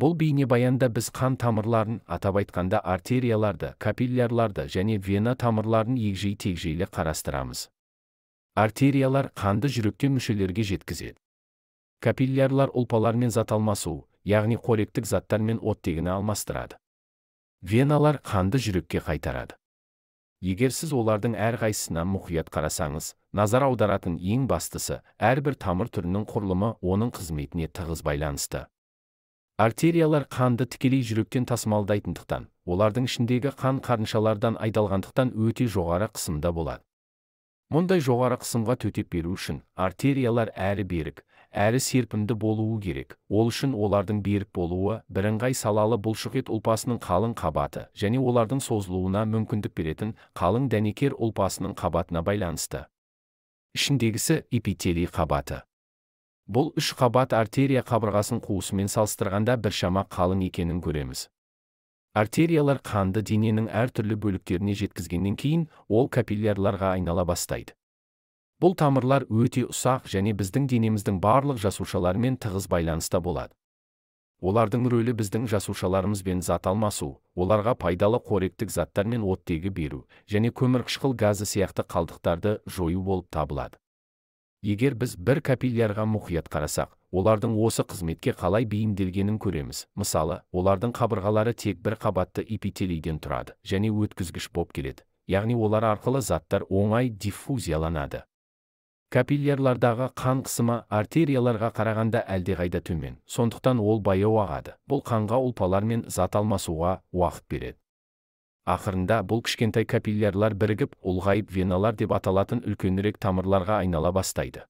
Бұл бейнебаянда біз қан тамырларын, атап айтқанда артерияларды, капиллярларды және вена тамырларын егжей-тегжейлі қарастырамыз. Артериялар қанды жүректен мүшелерге жеткізеді. Капиллярлар ұлпалармен зат алмасу, яғни қоректік заттармен оттегіні алмастырады. Веналар қанды жүрекке қайтарады. Егер сіз олардың әрқайсысына мұқият қарасаңыз, назар аударатын ең бастысы, әрбір тамыр түрінің құрылымы оның қызметіне тығыз байланысты. Артериялар қанды тікелей жүректен тасымалдайтындықтан, олардың ішіндегі қан қарыншалардан айдалғандықтан өте жоғары қысымда болады. Мұндай жоғары қысымға төтеп беру үшін, артериялар әрі берік, әрі серпімді болуы керек. Ол үшін олардың берік болуы, бірыңғай салалы бұлшықет ұлпасының қалың қабаты және олардың созылуына мүмкіндік беретін қалың дәнекер ұлпасының қабатына байланысты. Ішіндегісі эпителий қабаты. Бұл үш қабат артерия қабырғасын қуысымен салыстырғанда біршама қалың екенін көреміз. Артериялар қанды дененің әртүрлі бөліктеріне жеткізгеннен кейін, ол капиллярларға айнала бастайды. Бұл тамырлар өте ұсақ және біздің денеміздің барлық жасушаларымен тығыз байланыста болады. Олардың рөлі біздің жасушаларымызбен зат алмасу, оларға пайдалы қоректік заттар мен оттегі беру және көмірқышқыл газы сияқты қалдықтарды жою болып табылады. Егер біз бір капиллярға мұқият қарасақ, олардың осы қызметке қалай бейімделгенін көреміз. Мысалы, олардың қабырғалары тек бір қабатты эпителийден тұрады және өткізгіш болып келеді, яғни олар арқылы заттар оңай диффузияланады. Капиллярлардағы қан қысымы артерияларға қарағанда әлдеқайда төмен, сондықтан ол баяу ағады. Бұл қанға ұлпалар мен зат алмасуға уақыт береді. Ақырында бұл кішкентай капиллярлар бірігіп, ұлғайып веналар деп аталатын үлкенірек тамырларға айнала бастайды.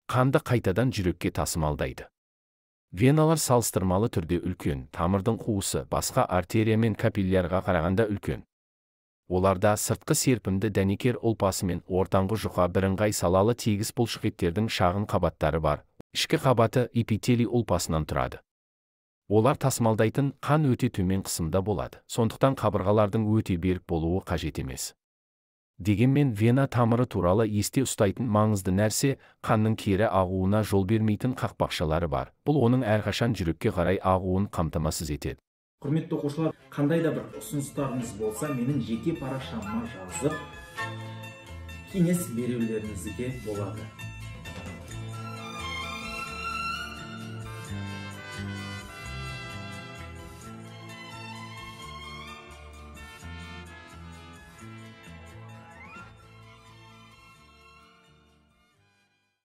Қанды қайтадан жүрекке тасымалдайды. Веналар салыстырмалы түрде үлкен, тамырдың қуысы басқа артерия мен капиллярға қарағанда үлкен. Оларда сыртқы серпімді дәнекер ұлпасы мен ортаңғы жұқа бірыңғай салалы тегіс бұлшықеттердің шағын қабаттары бар. Ішкі қабаты эпителий ұлпасынан тұрады. Олар тасымалдайтын қан өте төмен қысымда болады, сондықтан қабырғалардың өте берік болуы қажет емес. Дегенмен вена тамыры туралы есте ұстайтын маңызды нәрсе, қанның кері ағуына жол бермейтін қақпақшалары бар. Бұл оның әрқашан жүрекке қарай ағуын қамтамасыз етеді. Құрметті оқушылар, қандай да бір ұсыныстарыңыз болса, менің жеке парақшама жазып, кеңес берулеріңізге болады.